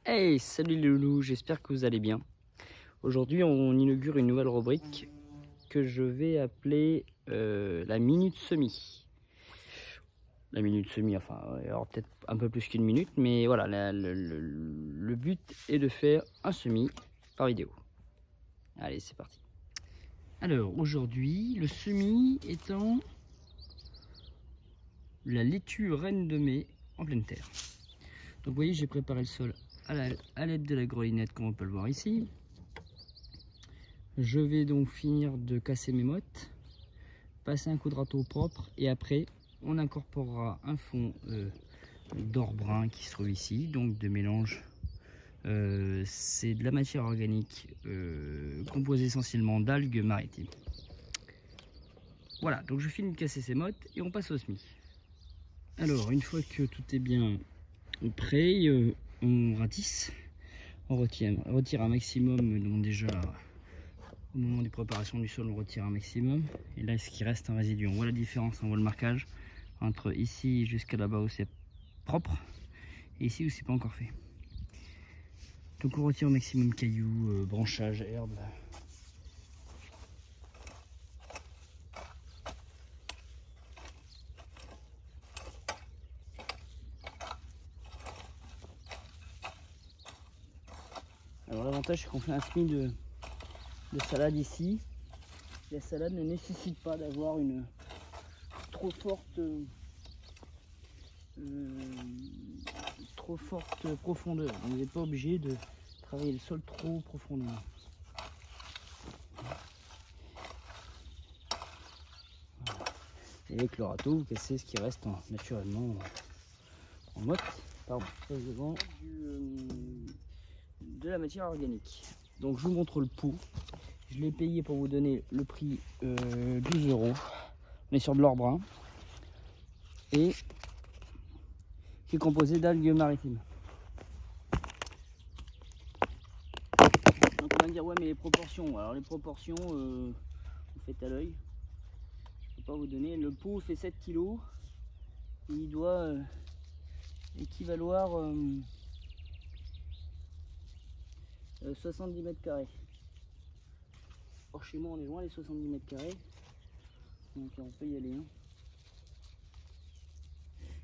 Hey, salut les loulous, j'espère que vous allez bien. Aujourd'hui, on inaugure une nouvelle rubrique que je vais appeler la minute semis. La minute semis, enfin, alors peut-être un peu plus qu'une minute, mais voilà, le but est de faire un semis par vidéo. Allez, c'est parti. Alors, aujourd'hui, le semis étant la laitue reine de mai en pleine terre. Donc, vous voyez, j'ai préparé le sol à l'aide de la grelinette, comme on peut le voir ici. Je vais donc finir de casser mes mottes, passer un coup de râteau propre et après on incorporera un fond d'or brun qui se trouve ici, donc de mélange. C'est de la matière organique composée essentiellement d'algues maritimes. Voilà, donc je finis de casser ces mottes et on passe au semis. Alors une fois que tout est bien prêt, on ratisse, on retire un maximum, donc déjà au moment des préparations du sol on retire un maximum et là ce qui reste un résidu, on voit la différence, on voit le marquage entre ici jusqu'à là-bas où c'est propre et ici où c'est pas encore fait. Donc on retire au maximum cailloux, branchages, herbes. Alors l'avantage c'est qu'on fait un semis de salade ici. La salade ne nécessite pas d'avoir une trop forte profondeur. Vous n'êtes pas obligé de travailler le sol trop profondément. Et avec le râteau, vous cassez ce qui reste naturellement en motte, devant de la matière organique. Donc je vous montre le pot. Je l'ai payé pour vous donner le prix 12 €. On est sur de l'or brun et qui est composé d'algues maritimes. Donc on va me dire ouais mais les proportions. Alors les proportions, vous faites à l'œil. Je peux pas vous donner. Le pot fait 7 kg. Il doit équivaloir 70 mètres carrés. Or chez moi on est loin les 70 mètres carrés. Donc on peut y aller. Hein.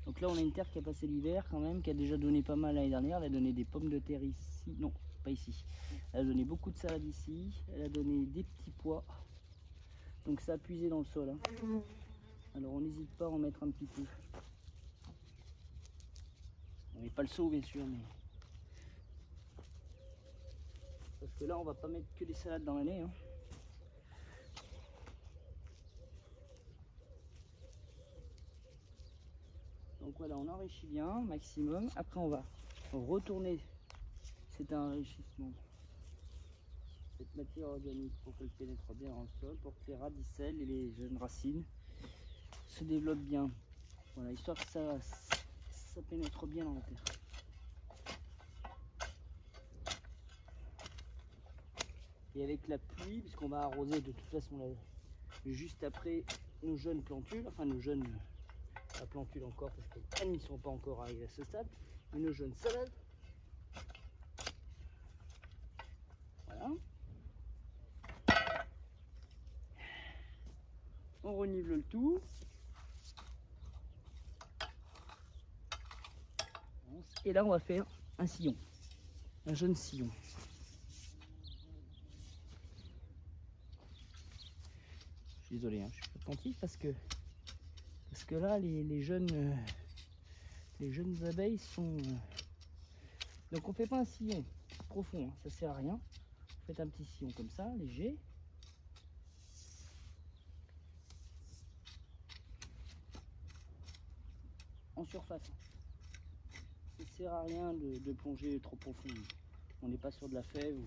Donc là on a une terre qui a passé l'hiver quand même, qui a déjà donné pas mal l'année dernière. Elle a donné des pommes de terre ici. Non, pas ici. Elle a donné beaucoup de salade ici. Elle a donné des petits pois. Donc ça a puisé dans le sol. Hein. Alors on n'hésite pas à en mettre un petit peu. On met pas le seau bien sûr, mais... Parce que là on va pas mettre que des salades dans l'année. Hein. Donc voilà, on enrichit bien, maximum. Après on va retourner cet enrichissement, cette matière organique pour qu'elle pénètre bien dans le sol, pour que les radicelles et les jeunes racines se développent bien. Voilà, histoire que ça pénètre bien dans la terre. Et avec la pluie, puisqu'on va arroser de toute façon là, juste après nos jeunes plantules, enfin nos jeunes, pas plantules encore parce qu'elles n'y sont pas encore arrivées à ce stade, mais nos jeunes salades. Voilà. On renivelle le tout. Et là on va faire un sillon, un jeune sillon. Je suis désolé, hein, je suis attentif parce que là les jeunes abeilles sont... Donc on fait pas un sillon profond, hein, ça sert à rien. Vous faites un petit sillon comme ça, léger. En surface. Ça sert à rien de plonger trop profond. On n'est pas sur de la fève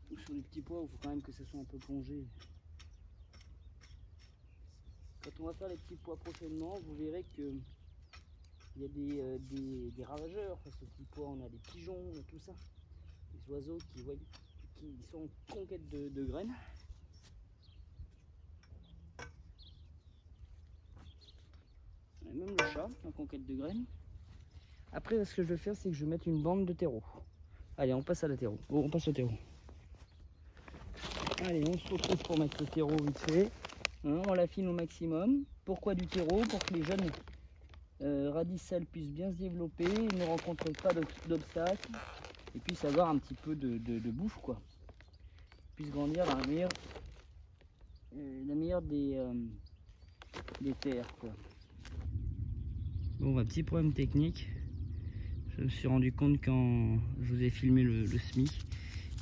ou sur des petits pois où il faut quand même que ça soit un peu plongé. Quand on va faire les petits pois prochainement, vous verrez que il y a des ravageurs face aux petits pois. On a des pigeons, tout ça. Des oiseaux qui sont en conquête de graines. On a même le chat en conquête de graines. Après, ce que je vais faire, c'est que je vais mettre une bande de terreau. Allez, on passe à la terreau. Oh, on passe au terreau. Allez, on se retrouve pour mettre le terreau vite fait. Hein, on l'affine au maximum. Pourquoi du terreau? Pour que les jeunes radicelles puissent bien se développer, ne rencontrent pas d'obstacles et puissent avoir un petit peu de bouffe, quoi. Puissent grandir dans la meilleure des terres, quoi. Bon, un petit problème technique. Je me suis rendu compte quand je vous ai filmé le semis,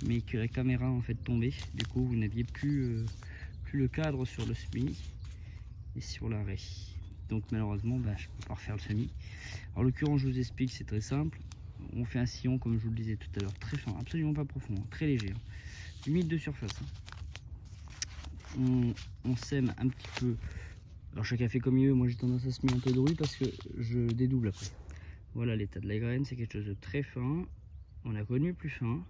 mais que la caméra en fait tombait. Du coup, vous n'aviez plus le cadre sur le semis et sur l'arrêt. Donc malheureusement, je ne peux pas refaire le semis. En l'occurrence, je vous explique, c'est très simple. On fait un sillon, comme je vous le disais tout à l'heure, très fin, absolument pas profond, hein, très léger, hein, limite de surface. Hein. On sème un petit peu. Alors chacun fait comme mieux. Moi j'ai tendance à semer un peu de rue parce que je dédouble après. Voilà l'état de la graine, c'est quelque chose de très fin. On a connu plus fin.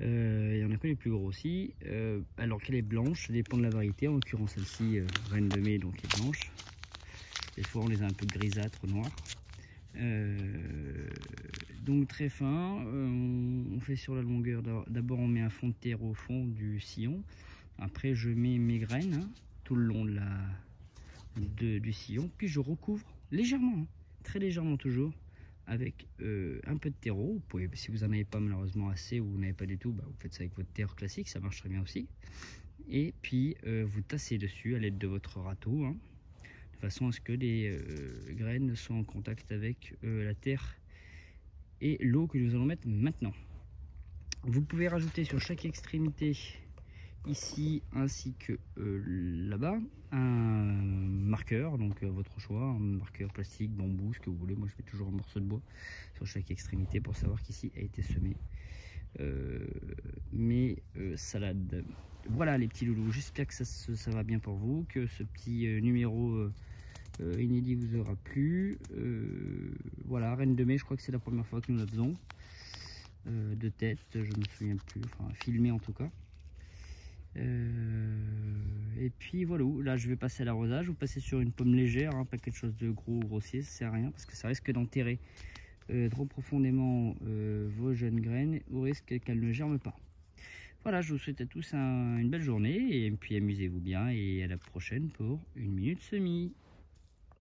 Et on a connu plus gros aussi. Alors qu'elle est blanche, ça dépend de la variété. En l'occurrence celle-ci, reine de mai, donc est blanche. Des fois on les a un peu grisâtres, noirs. Donc très fin. On fait sur la longueur. D'abord on met un fond de terre au fond du sillon. Après je mets mes graines, hein, tout le long du sillon. Puis je recouvre légèrement, hein, très légèrement toujours, avec un peu de terreau. Vous pouvez, si vous n'en avez pas malheureusement assez ou vous n'avez pas du tout, vous faites ça avec votre terre classique, ça marche très bien aussi. Et puis vous tassez dessus à l'aide de votre râteau, hein, de façon à ce que les graines soient en contact avec la terre et l'eau que nous allons mettre maintenant. Vous pouvez rajouter sur chaque extrémité, ici ainsi que là-bas, un marqueur, donc votre choix, un marqueur plastique, bambou, ce que vous voulez. Moi je mets toujours un morceau de bois sur chaque extrémité pour savoir qu'ici a été semé mes salades. Voilà les petits loulous, j'espère que ça va bien pour vous, que ce petit numéro inédit vous aura plu. Voilà, reine de mai, je crois que c'est la première fois que nous la faisons. De tête, je me souviens plus, enfin filmé en tout cas. Et puis voilà, là je vais passer à l'arrosage. Vous passez sur une pomme légère, hein, pas quelque chose de gros ou grossier, ça sert à rien parce que ça risque d'enterrer trop profondément vos jeunes graines au risque qu'elles ne germent pas. Voilà, je vous souhaite à tous une belle journée et puis amusez-vous bien et à la prochaine pour une minute semis.